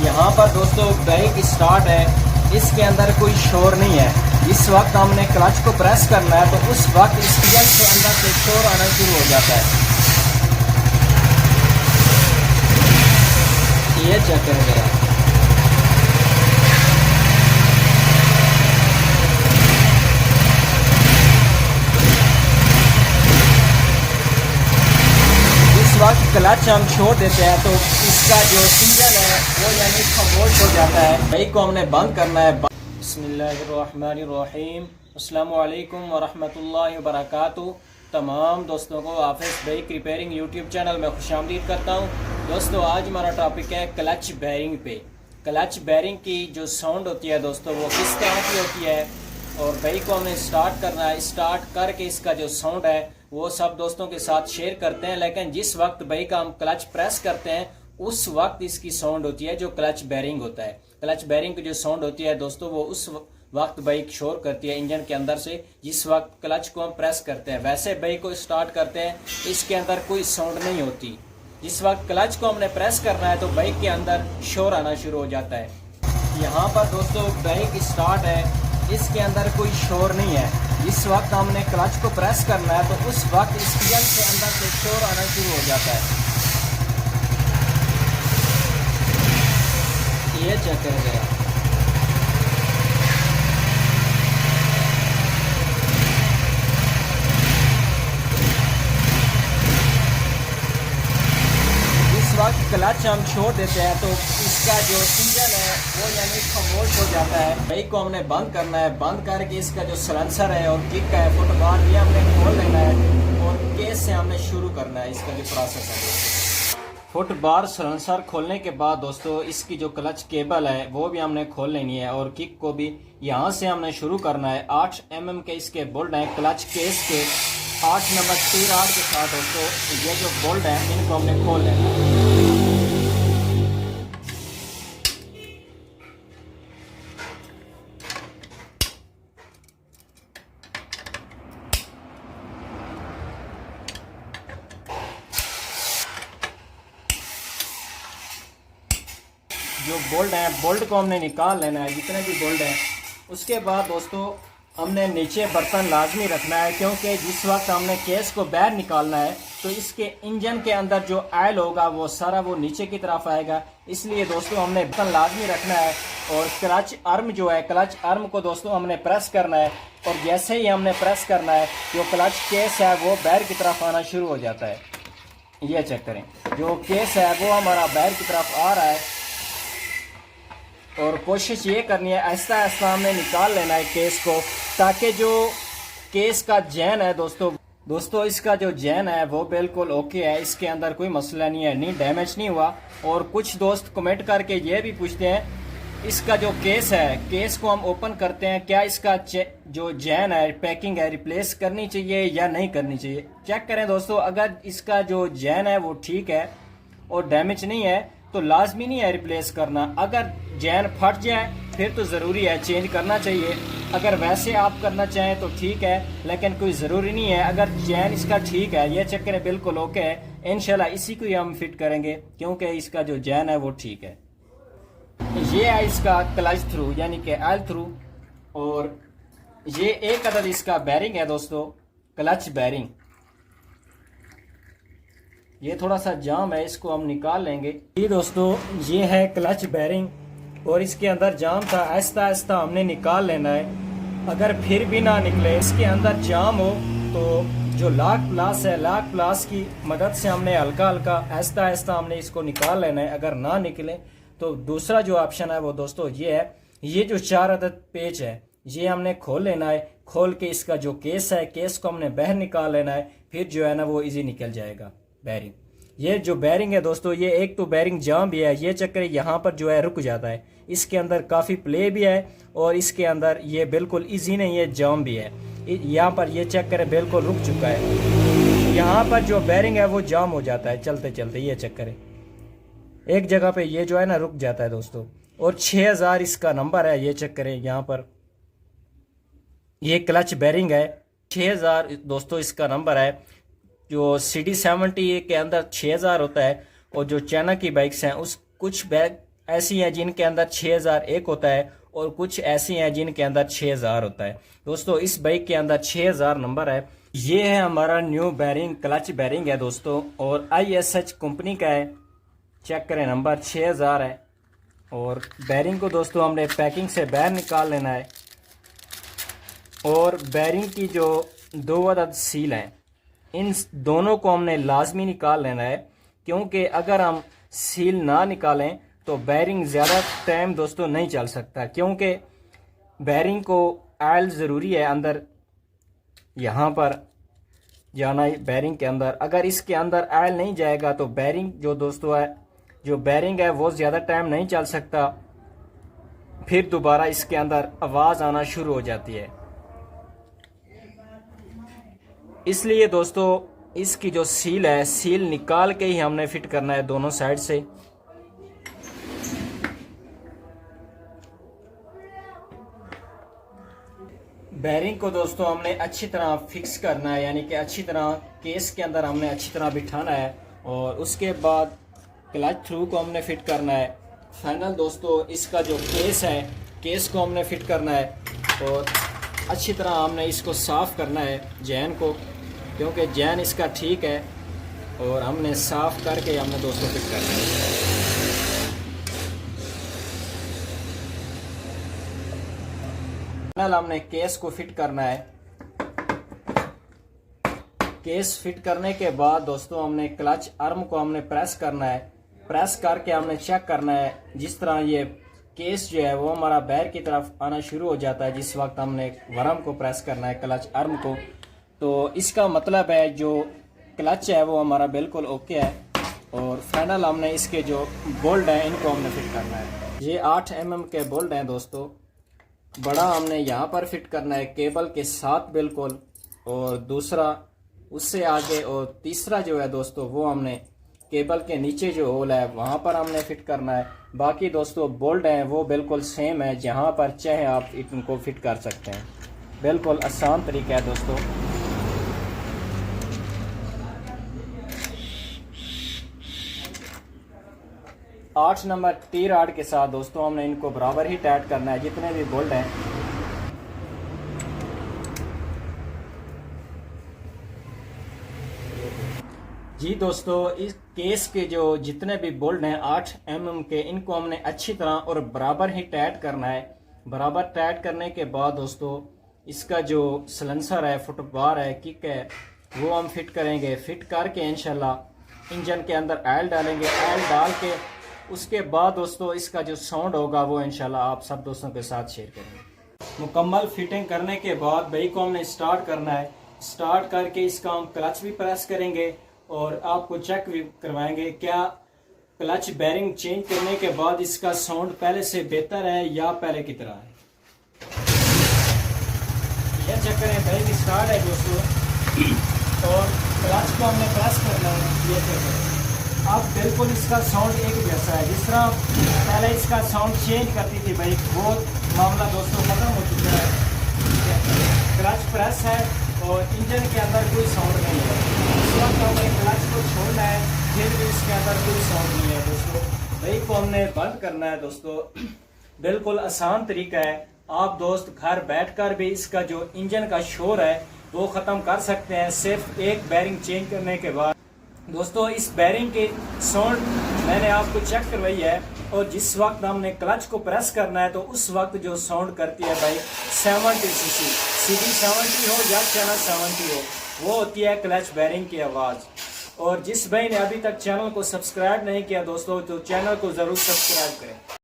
यहाँ पर दोस्तों बाइक स्टार्ट है, इसके अंदर कोई शोर नहीं है। इस वक्त हमने क्लच को प्रेस करना है तो उस वक्त इस इंजन के अंदर से शोर आना शुरू हो जाता है। ये चेक करें जरा। इस वक्त क्लच हम छोड़ देते हैं तो इसका जो इंजन है वो यानी खामोश हो जाता है। बाइक को हमने बंद करना है। बिस्मिल्लाहिर्रहमानिर्रहीम। अस्सलामु अलैकुम वरहमतुल्लाहि वबरकातुहू। तमाम दोस्तों को हाफिज़ बाइक रिपेयरिंग यूट्यूब चैनल में खुशामदीद करता हूँ। दोस्तों आज हमारा टॉपिक है क्लच बैरिंग पे। क्लच बैरिंग की जो साउंड होती है दोस्तों वो किस तरह की होती है और बाइक को हमें स्टार्ट करना है। स्टार्ट करके इसका जो साउंड है वो सब दोस्तों के साथ शेयर करते हैं। लेकिन जिस वक्त बाइक का हम क्लच प्रेस करते हैं उस वक्त इसकी साउंड होती है जो क्लच बैरिंग होता है। क्लच बैरिंग की जो साउंड होती है दोस्तों वो उस वक्त बाइक शोर करती है इंजन के अंदर से जिस वक्त क्लच को हम प्रेस करते हैं। वैसे बाइक को स्टार्ट करते हैं इसके अंदर कोई साउंड नहीं होती। जिस वक्त क्लच को हमने प्रेस करना है तो बाइक के अंदर शोर आना शुरू हो जाता है। यहाँ पर दोस्तों बाइक स्टार्ट है, इसके अंदर कोई शोर नहीं है। इस वक्त हमने क्लच को प्रेस करना है तो उस वक्त इस इंजन के अंदर से शोर आना शुरू हो जाता है। ये चेक करें जरा। इस वक्त क्लच हम छोड़ देते हैं तो इसका जो इंजन है वो यानी खामोश हो जाता है। बाइक को हमने बंद करना है। बंद करके इसका जो सलेंसर है और किक है फुटबार ये हमने खोल लेना है और केस से हमने शुरू करना है। इसका जो प्रोसेस है फुट बार सलेंसर खोलने के बाद दोस्तों इसकी जो क्लच केबल है वो भी हमने खोल लेनी है और किक को भी यहाँ से हमने शुरू करना है। 8 mm के इसके बोल्ट हैं क्लच केस के 8 नंबर टी रॉड के साथ दोस्तों ये जो बोल्ट है इनको हमने खोल लेना है। जो बोल्ट है बोल्ट को हमने निकाल लेना है जितने भी बोल्ट हैं। उसके बाद दोस्तों हमने नीचे बर्तन लाजमी रखना है क्योंकि जिस वक्त हमने केस को बाहर निकालना है तो इसके इंजन के अंदर जो ऑयल होगा वो सारा वो नीचे की तरफ आएगा। इसलिए दोस्तों हमने बर्तन लाजमी रखना है और क्लच आर्म जो है क्लच आर्म को दोस्तों हमने प्रेस करना है और जैसे ही हमने प्रेस करना है जो क्लच केस है वो बाहर की तरफ आना शुरू हो जाता है। ये चेक करें जो केस है वो हमारा बाहर की तरफ आ रहा है और कोशिश ये करनी है आहिस्ता आहिस्ता हमने निकाल लेना है केस को ताकि जो केस का जैन है दोस्तों इसका जो जैन है वो बिल्कुल ओके है। इसके अंदर कोई मसला नहीं है, नहीं डैमेज नहीं हुआ। और कुछ दोस्त कमेंट करके ये भी पूछते हैं इसका जो केस है केस को हम ओपन करते हैं क्या इसका जो जैन है पैकिंग है रिप्लेस करनी चाहिए या नहीं करनी चाहिए। चेक करें दोस्तों अगर इसका जो जैन है वो ठीक है और डैमेज नहीं है तो लाजमी नहीं है रिप्लेस करना। अगर जैन फट जाए फिर तो ज़रूरी है चेंज करना चाहिए। अगर वैसे आप करना चाहें तो ठीक है लेकिन कोई ज़रूरी नहीं है। अगर जैन इसका ठीक है ये चेक करें बिल्कुल ओके है इंशाल्लाह इसी को ही हम फिट करेंगे क्योंकि इसका जो जैन है वो ठीक है। ये है इसका क्लच थ्रू यानी कि ऑयल थ्रू और ये एक अदद इसका बैरिंग है दोस्तों क्लच बैरिंग। ये थोड़ा सा जाम है इसको हम निकाल लेंगे। ये दोस्तों ये है क्लच बैरिंग और इसके अंदर जाम था आहिस्ता आहिस्ता हमने निकाल लेना है। अगर फिर भी ना निकले इसके अंदर जाम हो तो जो लॉक प्लास है लॉक प्लास की मदद से हमने हल्का हल्का आहिस्ता आहिस्ता हमने इसको निकाल लेना है। अगर ना निकले तो दूसरा जो ऑप्शन है वो दोस्तों ये है। ये जो 4 अदद पेच है ये हमने खोल लेना है। खोल के इसका जो केस है केस को हमने बाहर निकाल लेना है। फिर जो है ना वो इजी निकल जाएगा बैरिंग। ये जो बैरिंग है दोस्तों ये एक तो बैरिंग जाम भी है। ये चक्कर यहाँ पर जो है रुक जाता है। इसके अंदर काफ़ी प्ले भी है और इसके अंदर ये बिल्कुल इजी नहीं है जाम भी है। यहाँ पर ये चेक करें बिल्कुल रुक चुका है। यहाँ पर जो बैरिंग है वो जाम हो जाता है चलते चलते। ये चेक करें एक जगह पे ये जो है ना रुक जाता है दोस्तों। और 6000 इसका नंबर है। ये चेक करें यहाँ पर ये क्लच बैरिंग है 6000 दोस्तों इसका नंबर है। जो CD70 के अंदर 6000 होता है और जो चाइना की बाइक्स हैं उस कुछ ऐसी हैं जिनके अंदर 6001 होता है और कुछ ऐसी हैं जिनके अंदर 6000 होता है। दोस्तों इस बाइक के अंदर 6000 नंबर है। ये है हमारा न्यू बैरिंग, क्लच बैरिंग है दोस्तों, और ISH कंपनी का है। चेक करें, नंबर 6000 है। और बैरिंग को दोस्तों हमने पैकिंग से बाहर निकाल लेना है। और बैरिंग की जो 2 अदद सील हैं, इन दोनों को हमने लाजमी निकाल लेना है, क्योंकि अगर हम सील ना निकालें तो बैरिंग ज़्यादा टाइम दोस्तों नहीं चल सकता, क्योंकि बैरिंग को ऑयल ज़रूरी है अंदर, यहाँ पर जाना है बैरिंग के अंदर। अगर इसके अंदर ऑयल नहीं जाएगा तो बैरिंग जो दोस्तों है, जो बैरिंग है वो ज़्यादा टाइम नहीं चल सकता, फिर दोबारा इसके अंदर आवाज़ आना शुरू हो जाती है। इसलिए दोस्तों इसकी जो सील है, सील निकाल के ही हमने फिट करना है दोनों साइड से। बैरिंग को दोस्तों हमने अच्छी तरह फिक्स करना है, यानी कि अच्छी तरह केस के अंदर हमने अच्छी तरह बिठाना है। और उसके बाद क्लच थ्रू को हमने फिट करना है। फाइनल दोस्तों इसका जो केस है, केस को हमने फिट करना है और अच्छी तरह हमने इसको साफ़ करना है जैन को, क्योंकि जैन इसका ठीक है और हमने साफ़ करके हमने दोस्तों फिट करना है। फाइनल हमने केस को फिट करना है। केस फिट करने के बाद दोस्तों हमने क्लच आर्म को हमने प्रेस करना है। प्रेस करके हमने चेक करना है, जिस तरह ये केस जो है वो हमारा बैर की तरफ आना शुरू हो जाता है जिस वक्त हमने वर्म को प्रेस करना है, क्लच आर्म को, तो इसका मतलब है जो क्लच है वो हमारा बिल्कुल ओके है। और फाइनल हमने इसके जो बोल्ट हैं इनको हमने फिट करना है। ये 8 mm के बोल्ट हैं दोस्तों। बड़ा हमने यहाँ पर फिट करना है केबल के साथ बिल्कुल, और दूसरा उससे आगे, और तीसरा जो है दोस्तों वो हमने केबल के नीचे जो होल है वहाँ पर हमने फिट करना है। बाकी दोस्तों बोल्ट हैं वो बिल्कुल सेम है, जहाँ पर चाहे आप इनको फिट कर सकते हैं। बिल्कुल आसान तरीका है दोस्तों। आठ नंबर टी रॉड के साथ दोस्तों हमने इनको बराबर ही टाइट करना है, जितने भी बोल्ट हैं। जी दोस्तों इस केस के जो जितने भी बोल्ट हैं 8 mm के, इनको हमने अच्छी तरह और बराबर ही टाइट करना है। बराबर टाइट करने के बाद दोस्तों इसका जो सलेंसर है, फुटबार है, किक है, वो हम फिट करेंगे। फिट करके इंशाल्लाह इंजन के अंदर ऑयल डालेंगे। ऑयल डाल के उसके बाद दोस्तों इसका जो साउंड होगा वो इंशाल्लाह आप सब दोस्तों के साथ शेयर करेंगे। मुकम्मल फिटिंग करने के बाद बाइक को हमने स्टार्ट करना है। स्टार्ट करके इसका हम क्लच भी प्रेस करेंगे और आपको चेक भी करवाएंगे क्या क्लच बैरिंग चेंज करने के बाद इसका साउंड पहले से बेहतर है या पहले की तरह है। यह चेक करें, बाइक स्टार्ट है दोस्तों और क्लच को हमने प्रेस करना है। ये चेक करें, अब बिल्कुल इसका साउंड एक जैसा है। जिस तरह पहले इसका साउंड चेंज करती थी बाइक, वो मामला दोस्तों खत्म हो चुका है। क्लच प्रेस है और इंजन के अंदर कोई साउंड नहीं है। इस वक्त हमें क्लच को छोड़ना है, फिर भी इसके अंदर कोई साउंड नहीं है दोस्तों। बाइक को हमने बंद करना है दोस्तों। बिल्कुल आसान तरीका है। आप दोस्त घर बैठकर भी इसका जो इंजन का शोर है वो ख़त्म कर सकते हैं सिर्फ एक बैरिंग चेंज करने के बाद। दोस्तों इस बैरिंग की साउंड मैंने आपको चेक करवाई है, और जिस वक्त हमने क्लच को प्रेस करना है तो उस वक्त जो साउंड करती है बाइक 70 cc, CD 70 हो या चैनल 70 हो, वो होती है क्लच बैरिंग की आवाज़। और जिस भाई ने अभी तक चैनल को सब्सक्राइब नहीं किया दोस्तों, तो चैनल को ज़रूर सब्सक्राइब करें।